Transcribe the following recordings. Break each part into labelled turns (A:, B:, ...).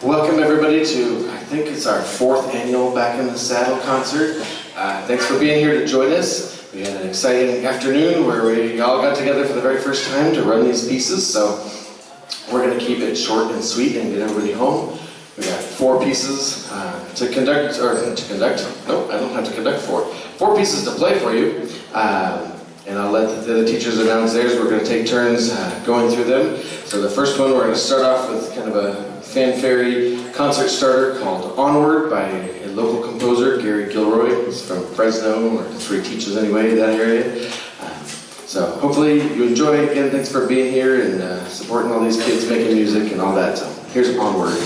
A: Welcome everybody to, I think it's our 4th annual Back in the Saddle concert. Thanks for being here to join us. We had an exciting afternoon where we all got together for the very first time to run these pieces, so we're going to keep it short and sweet and get everybody home. We got 4 pieces to conduct. No, I don't have to conduct 4. 4 pieces to play for you. And I'll let the other teachers announce theirs. We're going to take turns going through them. So the first one, we're going to start off with kind of a fanfare concert starter called Onward by a local composer, Gilroy. He's from Fresno, or that's where he teaches anyway, that area. So hopefully you enjoy it. Again, thanks for being here and supporting all these kids making music and all that. So here's Onward.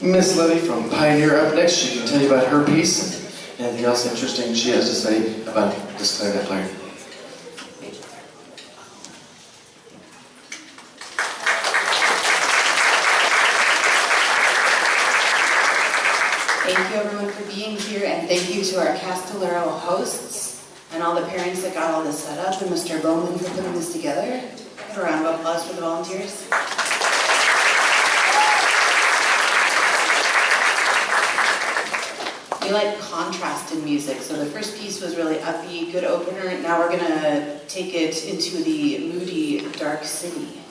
A: Miss Levy from Pioneer up next. She can tell you about her piece and anything else interesting she has to say about this clarinet player.
B: Thank you everyone for being here, and thank you to our Castillero hosts and all the parents that got all this set up, and Mr. Bowman for putting this together. A round of applause for the volunteers. We like contrast in music, so the first piece was really upbeat, good opener. Now we're gonna take it into the moody, dark city.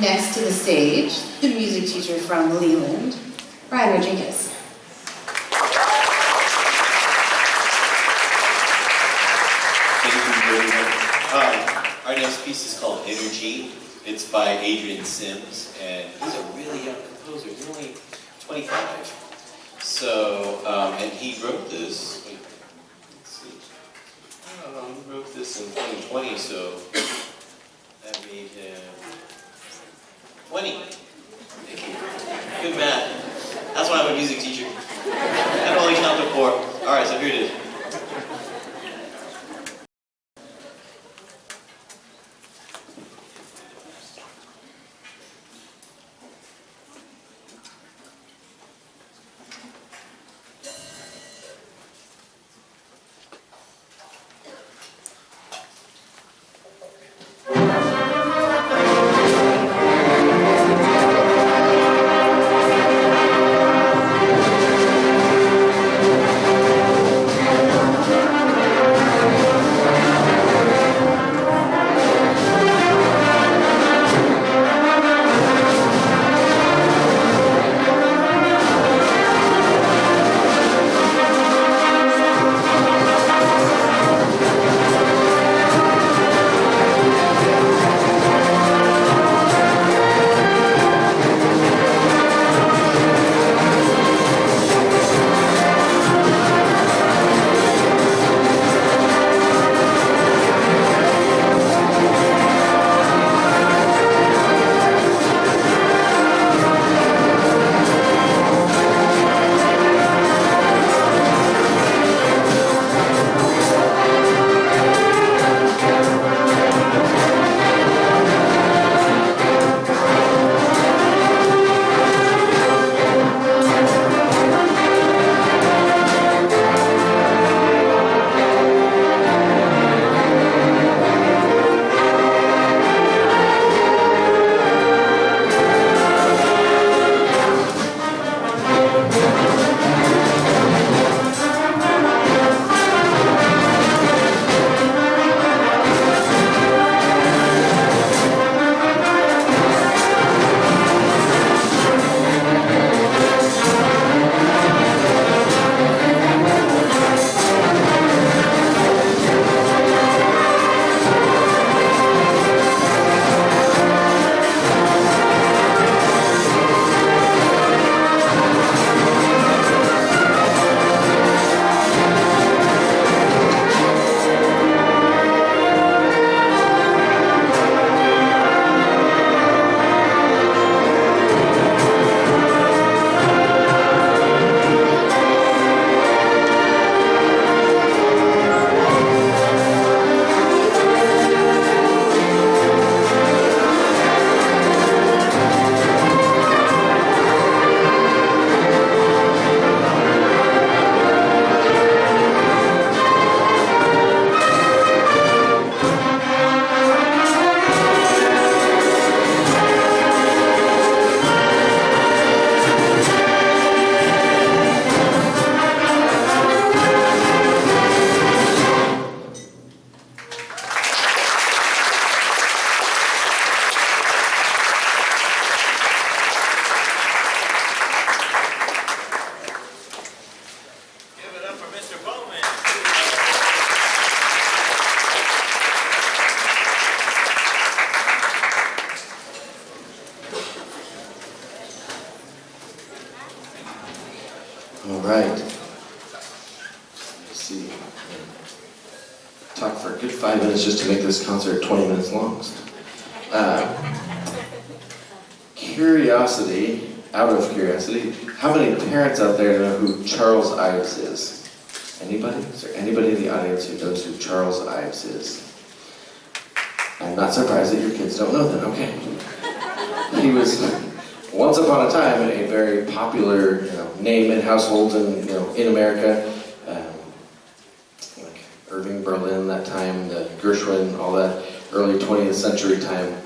B: Next to the stage, the music teacher from Leland, Brian Rodriguez.
C: Thank you very much. Our next piece is called Energy. It's by Adrian Sims, and he's a really young composer. He's only 25. So, and he wrote this, wait, let's see. He wrote this in 2020, so that made him 20. Good math. That's why I'm a music teacher. I can only count to 4. All right, so here it is.
A: All right. Let's see. Talk for a good 5 minutes just to make this concert 20 minutes long. Curiosity, out of curiosity, how many parents out there know who Charles Ives is? Anybody? Is there anybody in the audience who knows who Charles Ives is? I'm not surprised that your kids don't know that. Okay. He was, once upon a time, a very popular name in households and in America. Like Irving Berlin, that time, the Gershwin, all that early 20th century time.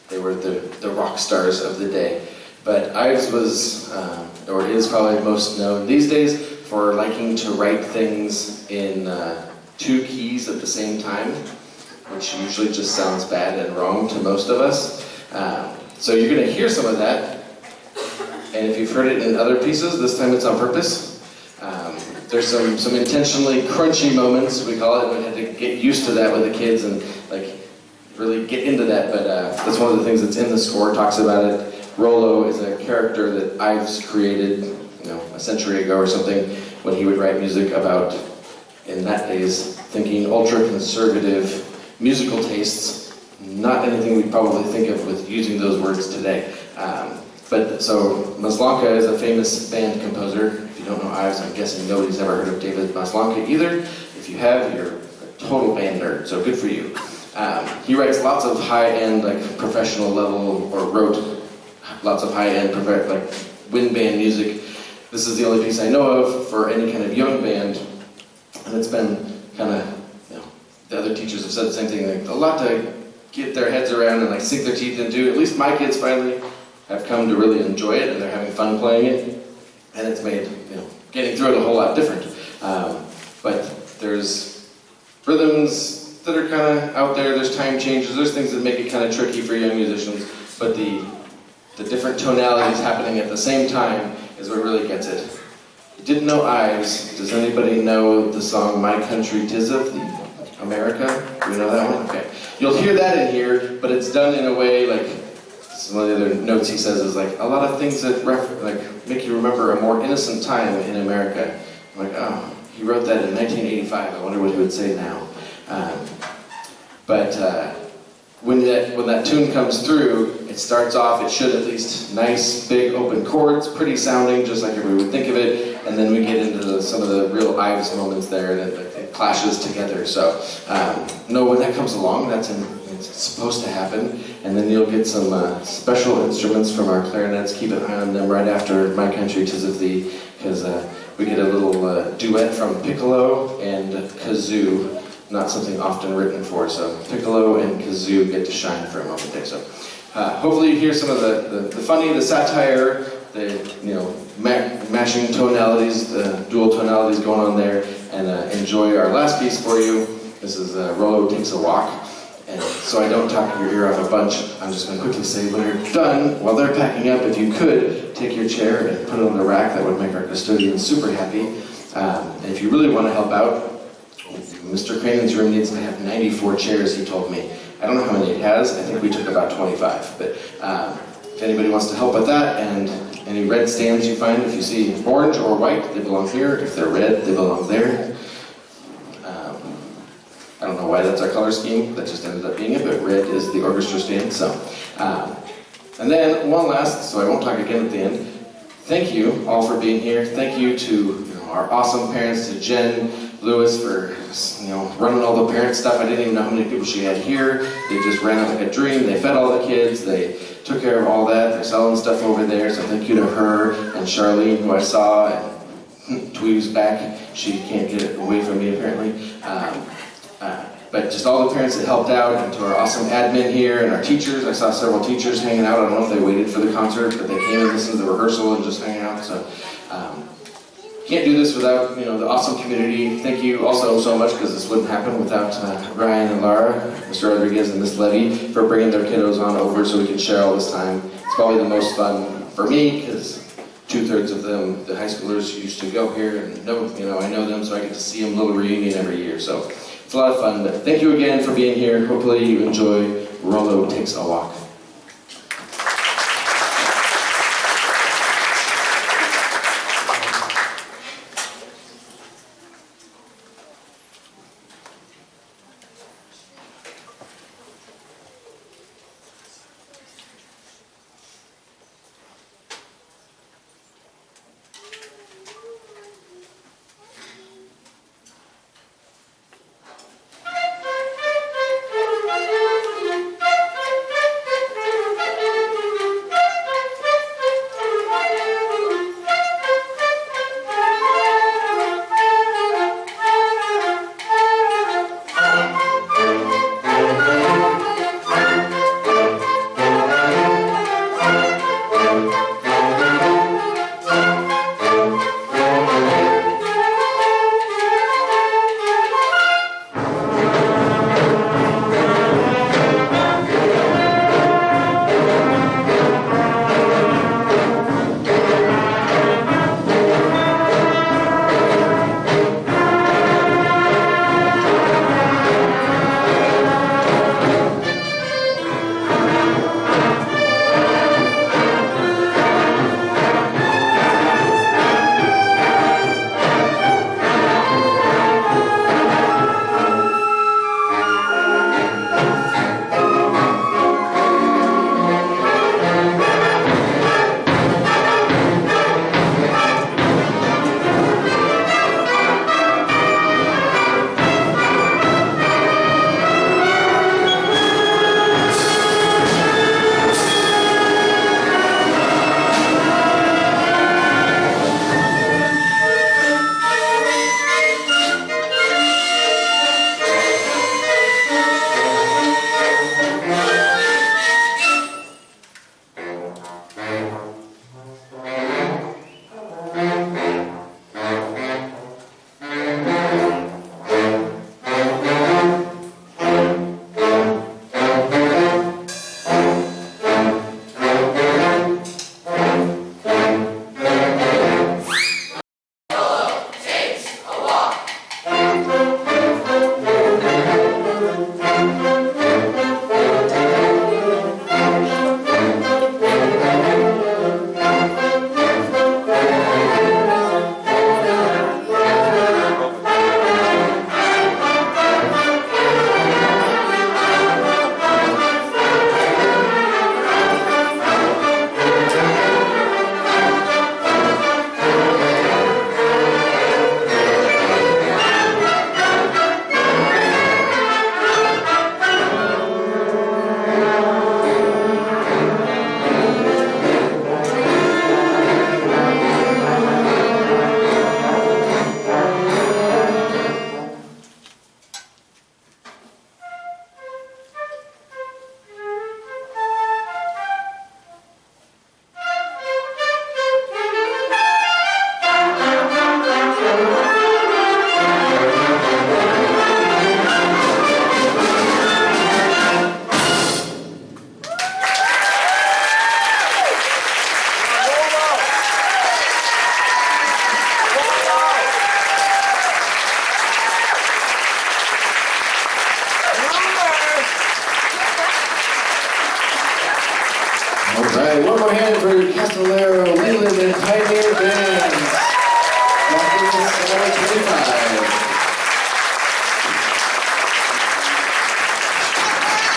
A: They were the rock stars of the day. But Ives was, or is probably most known these days for liking to write things in 2 keys at the same time, which usually just sounds bad and wrong to most of us. So you're going to hear some of that, and if you've heard it in other pieces, this time it's on purpose. There's some intentionally crunchy moments, we call it. We had to get used to that with the kids and really get into that, but that's one of the things that's in the score, talks about it. Rollo is a character that Ives created, a century ago or something, when he would write music about, in that days, thinking ultra-conservative musical tastes, not anything we'd probably think of with using those words today. So Maslanka is a famous band composer. If you don't know Ives, I'm guessing nobody's ever heard of David Maslanka either. If you have, you're a total band nerd, so good for you. He writes lots of high-end, professional level, or wrote lots of high-end, wind band music. This is the only piece I know of for any kind of young band, and it's been kind of, the other teachers have said the same thing, a lot to get their heads around and sink their teeth into. At least my kids finally have come to really enjoy it, and they're having fun playing it, and it's made, getting through it a whole lot different. But there's rhythms that are kind of out there, there's time changes, there's things that make it kind of tricky for young musicians, but the different tonalities happening at the same time is what really gets it. You didn't know Ives. Does anybody know the song My Country 'Tis of Thee? America? Do we know that one? Okay. You'll hear that in here, but it's done in a way this is one of the other notes he says is a lot of things that make you remember a more innocent time in America. I'm oh, he wrote that in 1985. I wonder what he would say now. When that tune comes through, it starts off, it should at least nice, big, open chords, pretty sounding, just like everybody would think of it, and then we get into some of the real Ives moments there, and it clashes together. So, when that comes along, it's supposed to happen, and then you'll get some special instruments from our clarinets. Keep an eye on them right after My Country 'Tis of Thee, because we get a little duet from piccolo and kazoo. Not something often written for, so piccolo and kazoo get to shine for a moment there. So hopefully you hear some of the funny, the satire, the mashing tonalities, the dual tonalities going on there, and enjoy our last piece for you. This is Rollo Takes a Walk. And so I don't talk your ear off a bunch, I'm just going to quickly say when you're done, while they're packing up, if you could, take your chair and put it on the rack. That would make our custodians super happy. And if you really want to help out, Mr. Cranan's room needs to have 94 chairs, he told me. I don't know how many it has. I think we took about 25. But if anybody wants to help with that, and any red stands you find, if you see orange or white, they belong here. If they're red, they belong there. I don't know why that's our color scheme. That just ended up being it, but red is the orchestra stand. So, and then one last, so I won't talk again at the end. Thank you all for being here. Thank you to our awesome parents, to Jen Lewis for running all the parent stuff. I didn't even know how many people she had here. They just ran it like a dream. They fed all the kids. They took care of all that. They're selling stuff over there. So thank you to her and Charlene, who I saw, and Twee's back. She can't get it away from me apparently. But just all the parents that helped out, and to our awesome admin here and our teachers. I saw several teachers hanging out. I don't know if they waited for the concert, but they came and listened to the rehearsal and just hanging out. So can't do this without the awesome community. Thank you also so much, because this wouldn't happen without Ryan and Laura, Mr. Rodriguez and Miss Levy, for bringing their kiddos on over so we can share all this time. It's probably the most fun for me, because 2/3 of them, the high schoolers, used to go here and I know them, so I get to see them, little reunion every year. So it's a lot of fun. But thank you again for being here. Hopefully you enjoy Rollo Takes a Walk. All right, one more hand for Castillero, Leland, and Pioneer Band.